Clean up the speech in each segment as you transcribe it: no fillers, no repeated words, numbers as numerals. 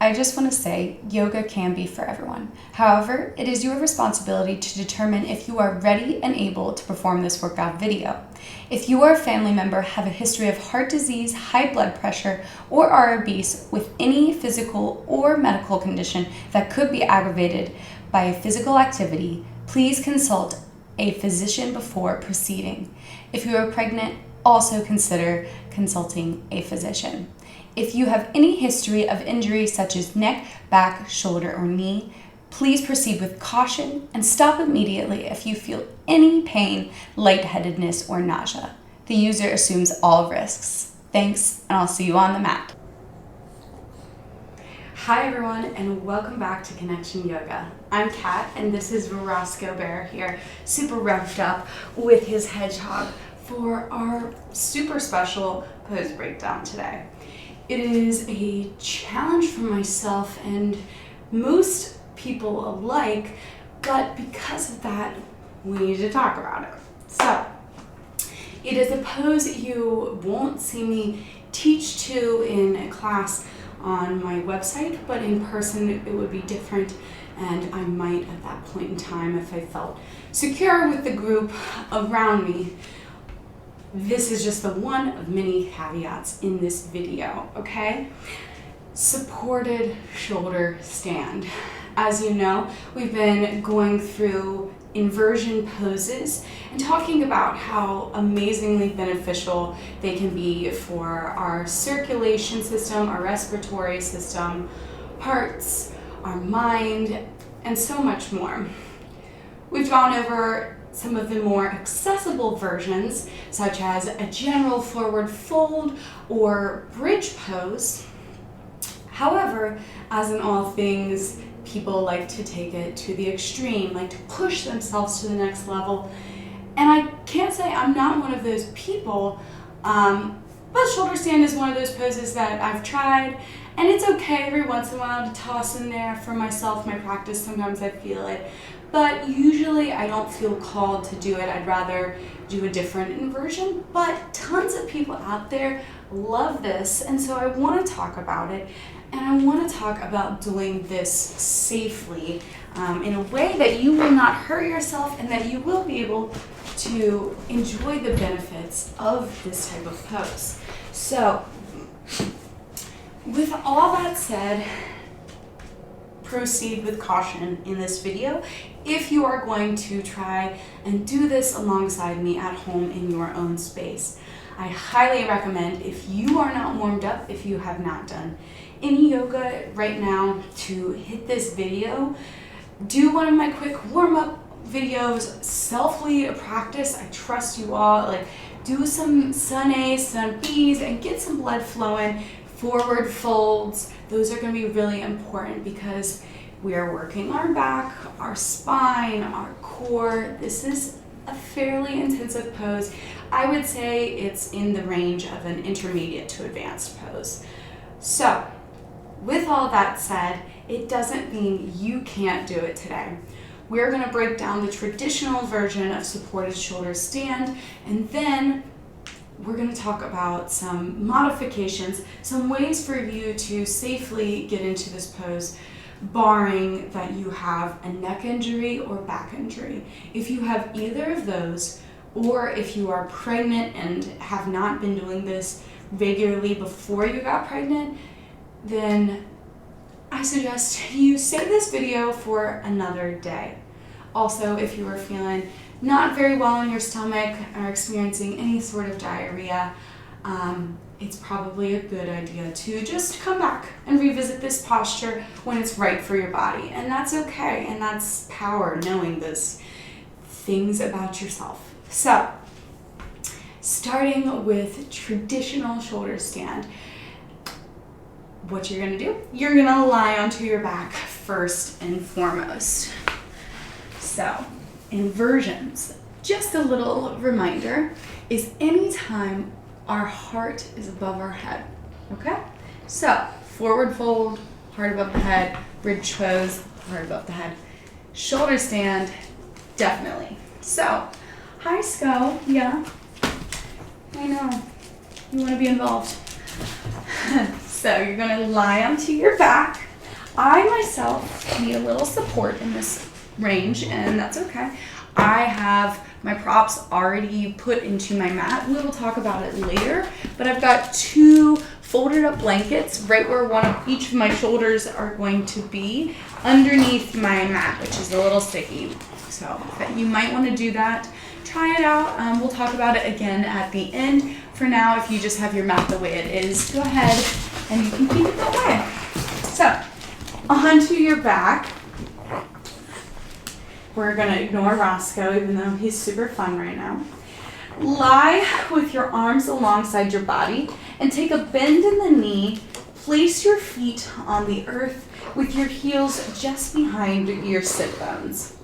I just want to say yoga can be for everyone. However, it is your responsibility to determine if you are ready and able to perform this workout video. If you or a family member have a history of heart disease, high blood pressure, or are obese with any physical or medical condition that could be aggravated by a physical activity, please consult a physician before proceeding. If you are pregnant, also consider consulting a physician. If you have any history of injury such as neck, back, shoulder, or knee, please proceed with caution and stop immediately if you feel any pain, lightheadedness, or nausea. The user assumes all risks. Thanks, and I'll see you on the mat. Hi everyone, and welcome back to Connection Yoga. I'm Kat, and this is Roscoe Bear here, super revved up with his hedgehog for our super special pose breakdown today. It is a challenge for myself and most people alike, but because of that, we need to talk about it. So, it is a pose that you won't see me teach to in a class on my website, but in person it would be different, and I might at that point in time, if I felt secure with the group around me. This is just the one of many caveats in this video, okay? Supported shoulder stand. As you know, we've been going through inversion poses and talking about how amazingly beneficial they can be for our circulation system, our respiratory system, hearts, our mind, and so much more. We've gone over some of the more accessible versions, such as a general forward fold or bridge pose. However, as in all things, people like to take it to the extreme, like to push themselves to the next level. And I can't say I'm not one of those people, but shoulder stand is one of those poses that I've tried, and it's okay every once in a while to toss in there for myself, my practice. Sometimes I feel it, but usually I don't feel called to do it. I'd rather do a different inversion, but tons of people out there love this, and so I want to talk about it, and I want to talk about doing this safely in a way that you will not hurt yourself and that you will be able to enjoy the benefits of this type of pose. So, with all that said, proceed with caution in this video if you are going to try and do this alongside me at home in your own space. I highly recommend, if you are not warmed up, if you have not done any yoga right now, to hit this video. Do one of my quick warm-up videos, selfly practice. I trust you all. Like, do some sun A's, sun B's, and get some blood flowing. Forward folds, those are going to be really important because we are working our back, our spine, our core. This is a fairly intensive pose. I would say it's in the range of an intermediate to advanced pose. So, with all that said, it doesn't mean you can't do it today. We're going to break down the traditional version of supported shoulder stand, and then we're going to talk about some modifications, some ways for you to safely get into this pose, barring that you have a neck injury or back injury. If you have either of those, or if you are pregnant and have not been doing this regularly before you got pregnant, then I suggest you save this video for another day. Also, if you are feeling not very well in your stomach or experiencing any sort of diarrhea, it's probably a good idea to just come back and revisit this posture when it's right for your body. And that's okay, and that's power, knowing those things about yourself. So, starting with traditional shoulder stand, what you're gonna do, you're gonna lie onto your back first and foremost. So, inversions, just a little reminder, is anytime our heart is above our head, okay? So, forward fold, heart above the head, bridge pose, heart above the head. Shoulder stand, definitely. So, hi Sco, yeah, I know, you wanna be involved. So you're gonna lie onto your back I myself need a little support in this range, and that's okay. I have my props already put into my mat. We will talk about it later, but I've got 2 folded up blankets right where each of my shoulders are going to be underneath my mat, which is a little sticky. So you might want to do that. Try it out. We'll talk about it again at the end. For now, if you just have your mat the way it is, go ahead and you can keep it that way. So onto your back. We're gonna ignore Roscoe, even though he's super fun right now. Lie with your arms alongside your body and take a bend in the knee. Place your feet on the earth with your heels just behind your sit bones.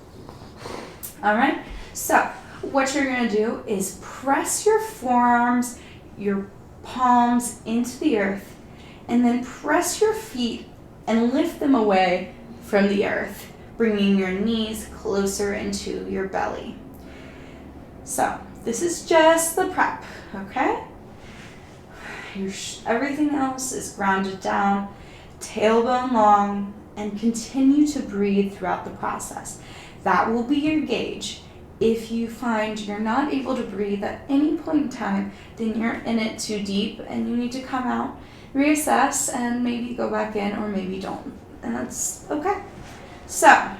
All right, so what you're gonna do is press your forearms, your palms into the earth, and then press your feet and lift them away from the earth, bringing your knees closer into your belly. So this is just the prep, okay? Everything else is grounded down, tailbone long, and continue to breathe throughout the process. That will be your gauge. If you find you're not able to breathe at any point in time, then you're in it too deep and you need to come out, reassess, and maybe go back in or maybe don't. And that's okay. So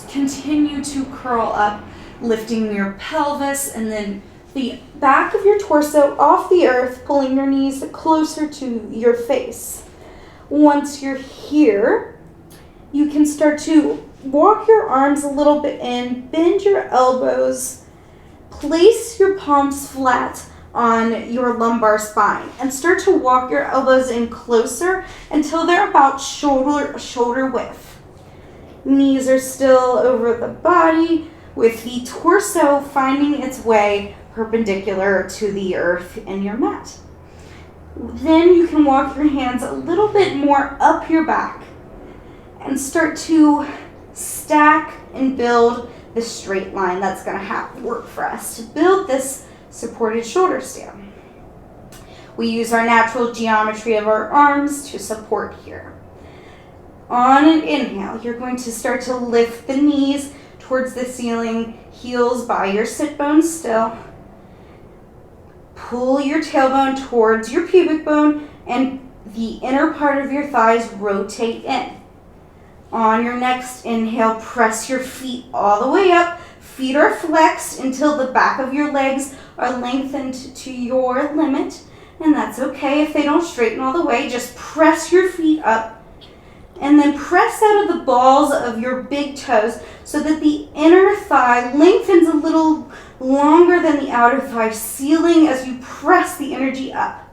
continue to curl up, lifting your pelvis and then the back of your torso off the earth, pulling your knees closer to your face. Once you're here, you can start to walk your arms a little bit in, bend your elbows, place your palms flat on your lumbar spine, and start to walk your elbows in closer until they're about shoulder width. Knees are still over the body, with the torso finding its way perpendicular to the earth in your mat. Then you can walk your hands a little bit more up your back and start to stack and build the straight line that's going to work for us to build this supported shoulder stand. We use our natural geometry of our arms to support here. On an inhale, you're going to start to lift the knees towards the ceiling, heels by your sit bones still. Pull your tailbone towards your pubic bone and the inner part of your thighs rotate in. On your next inhale, press your feet all the way up. Feet are flexed until the back of your legs are lengthened to your limit. And that's okay if they don't straighten all the way. Just press your feet up. And then press out of the balls of your big toes so that the inner thigh lengthens a little longer than the outer thigh, sealing as you press the energy up.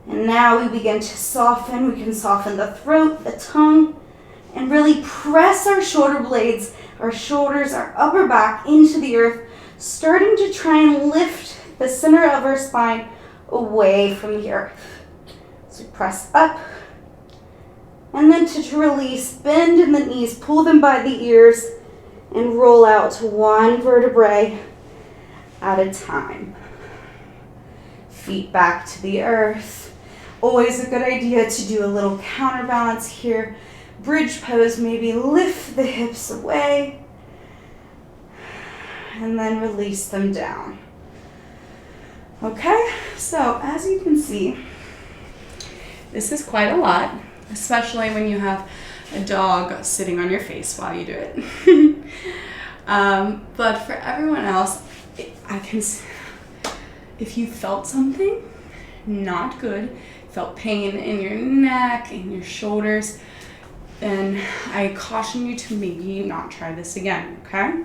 And now we begin to soften. We can soften the throat, the tongue, and really press our shoulder blades, our shoulders, our upper back into the earth, starting to try and lift the center of our spine away from the earth. So press up. And then to release, bend in the knees, pull them by the ears, and roll out one vertebrae at a time. Feet back to the earth. Always a good idea to do a little counterbalance here. Bridge pose, maybe lift the hips away, and then release them down. Okay, so as you can see, this is quite a lot, especially when you have a dog sitting on your face while you do it. But for everyone else, if you felt something not good, felt pain in your neck, in your shoulders, then I caution you to maybe not try this again, okay?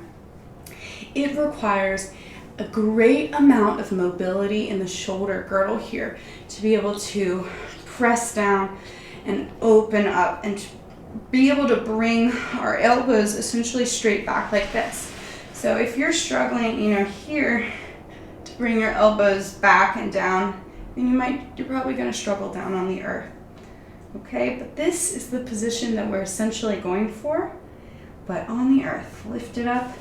It requires a great amount of mobility in the shoulder girdle here to be able to press down and open up and to be able to bring our elbows essentially straight back like this. So if you're struggling, here to bring your elbows back and down, then you're probably going to struggle down on the earth. Okay, but this is the position that we're essentially going for, but on the earth. Lift it up.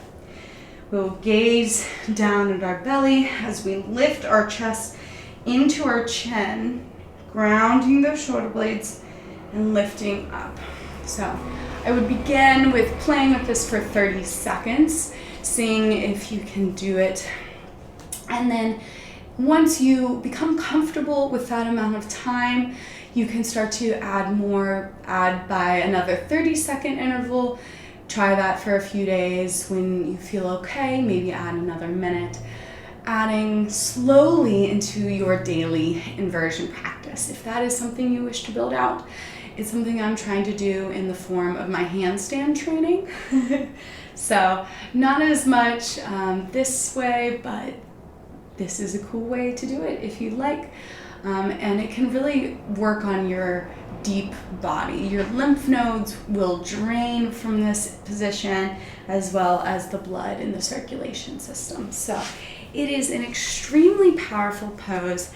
We'll gaze down at our belly as we lift our chest into our chin, grounding those shoulder blades and lifting up. So I would begin with playing with this for 30 seconds, seeing if you can do it. And then once you become comfortable with that amount of time, you can start to add by another 30-second interval. Try that for a few days. When you feel okay, maybe add another minute. Adding slowly into your daily inversion practice. If that is something you wish to build out, it's something I'm trying to do in the form of my handstand training. So not as much this way, but this is a cool way to do it if you like. And it can really work on your deep body. Your lymph nodes will drain from this position, as well as the blood in the circulation system. So it is an extremely powerful pose,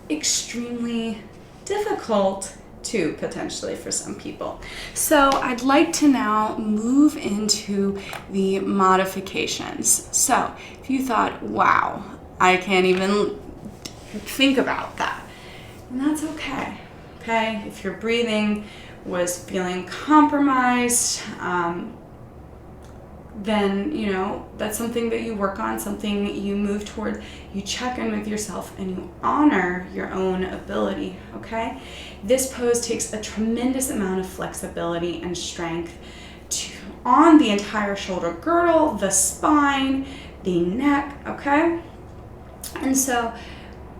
extremely difficult too, potentially for some people. So I'd like to now move into the modifications. So if you thought, wow, I can't even think about that, and that's okay. Okay, if your breathing was feeling compromised, then that's something that you work on, something you move toward. You check in with yourself and you honor your own ability. Okay, this pose takes a tremendous amount of flexibility and strength on the entire shoulder girdle, the spine, the neck. Okay, and so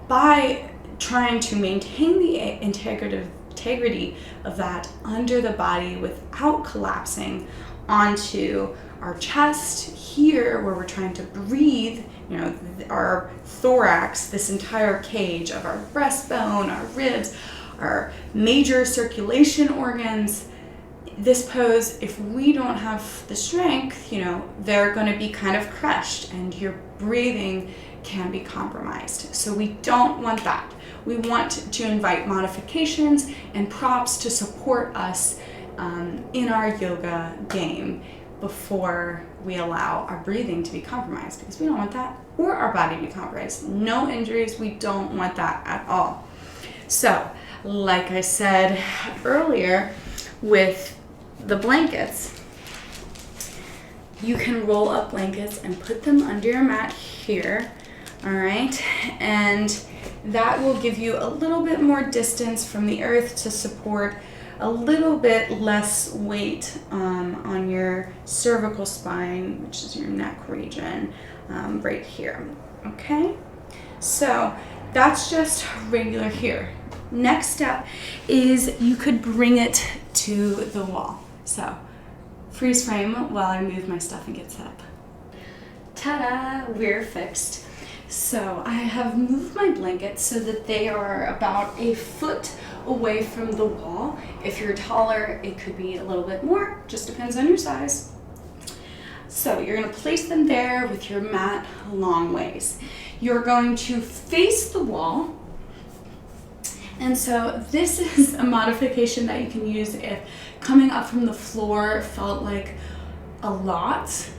by trying to maintain the integrity of that under the body without collapsing onto our chest here, where we're trying to breathe, our thorax, this entire cage of our breastbone, our ribs, our major circulation organs. This pose, if we don't have the strength, they're going to be kind of crushed and your breathing can be compromised. So we don't want that. We want to invite modifications and props to support us in our yoga game before we allow our breathing to be compromised, because we don't want that, or our body to be compromised. No injuries, we don't want that at all. So, like I said earlier, with the blankets, you can roll up blankets and put them under your mat here, all right? And that will give you a little bit more distance from the earth to support a little bit less weight on your cervical spine, which is your neck region, right here, okay? So that's just regular here. Next step is you could bring it to the wall. So freeze frame while I move my stuff and get set up. Ta-da, we're fixed. So I have moved my blankets so that they are about a foot away from the wall. If you're taller, it could be a little bit more, just depends on your size. So you're going to place them there with your mat long ways. You're going to face the wall. And so this is a modification that you can use if coming up from the floor felt like a lot.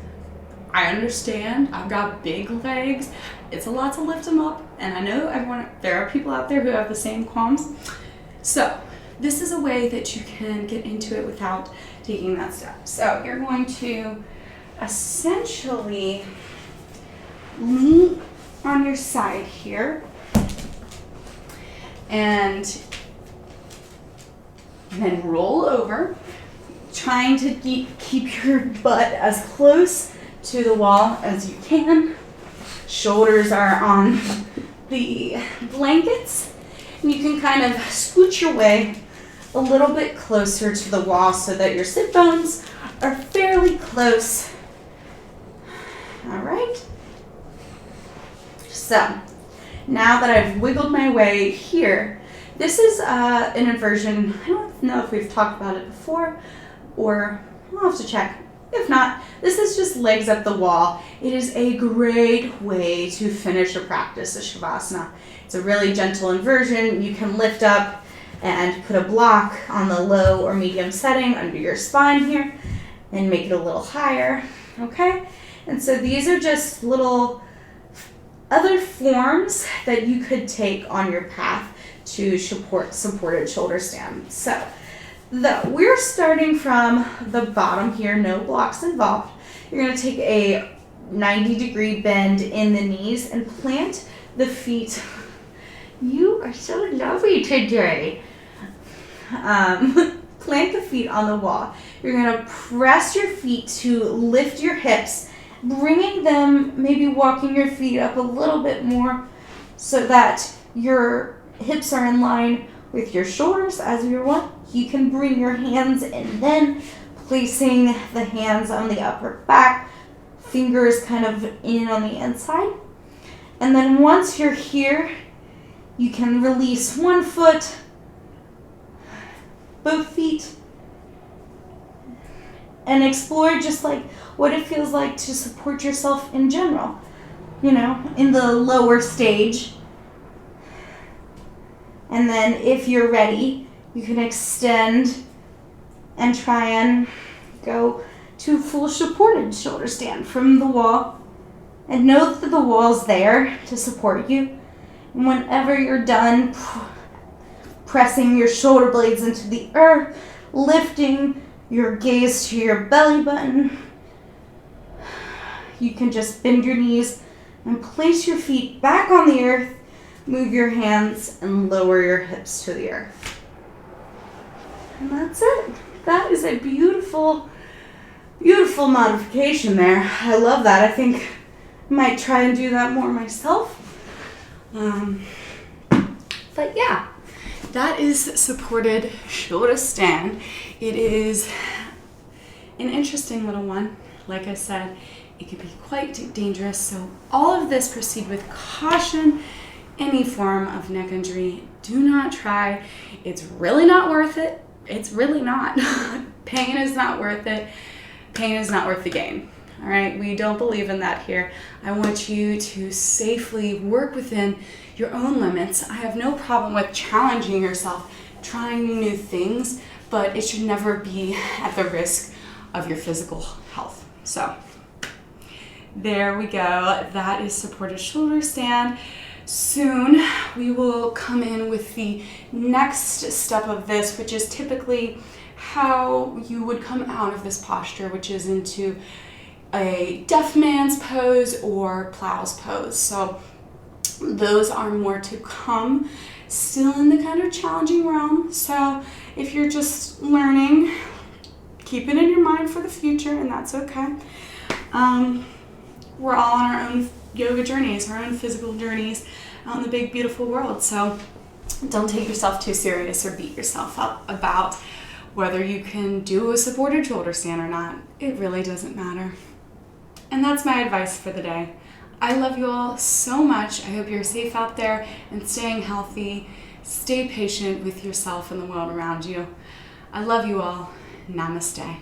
I understand, I've got big legs. It's a lot to lift them up, and I know there are people out there who have the same qualms. So this is a way that you can get into it without taking that step. So you're going to essentially lean on your side here, and then roll over, trying to keep your butt as close to the wall as you can. Shoulders are on the blankets, and you can kind of scooch your way a little bit closer to the wall so that your sit bones are fairly close. All right. So now that I've wiggled my way here, this is an inversion. I don't know if we've talked about it before, or I'll have to check. If not, this is just legs up the wall. It is a great way to finish a practice of Shavasana. It's a really gentle inversion. You can lift up and put a block on the low or medium setting under your spine here and make it a little higher, okay? And so these are just little other forms that you could take on your path to support supported shoulder stand. So we're starting from the bottom here, no blocks involved. You're going to take a 90-degree bend in the knees and plant the feet. You are so lovely today. Plant the feet on the wall. You're going to press your feet to lift your hips, bringing them, maybe walking your feet up a little bit more so that your hips are in line with your shoulders as you want. You can bring your hands in, then placing the hands on the upper back, fingers kind of in on the inside. And then once you're here, you can release one foot, both feet, and explore just like what it feels like to support yourself in general, in the lower stage. And then if you're ready, you can extend and try and go to full supported shoulder stand from the wall. And know that the wall's there to support you. And whenever you're done pressing your shoulder blades into the earth, lifting your gaze to your belly button, you can just bend your knees and place your feet back on the earth, move your hands, and lower your hips to the earth. And that's it. That is a beautiful, beautiful modification there. I love that. I think I might try and do that more myself. But yeah, that is supported shoulder stand. It is an interesting little one. Like I said, it could be quite dangerous. So all of this, proceed with caution. Any form of neck injury, do not try. It's really not worth it. It's really not. Pain is not worth it. Pain is not worth the gain. All right, we don't believe in that here. I want you to safely work within your own limits. I have no problem with challenging yourself, trying new things, but it should never be at the risk of your physical health. So there we go. That is supported shoulder stand. Soon we will come in with the next step of this, which is typically how you would come out of this posture, which is into a deaf man's pose or plow's pose. So those are more to come, still in the kind of challenging realm. So if you're just learning, keep it in your mind for the future, and that's okay. We're all on our own yoga journeys, our own physical journeys out in the big, beautiful world. So don't take yourself too serious or beat yourself up about whether you can do a supported shoulder stand or not. It really doesn't matter. And that's my advice for the day. I love you all so much. I hope you're safe out there and staying healthy. Stay patient with yourself and the world around you. I love you all. Namaste.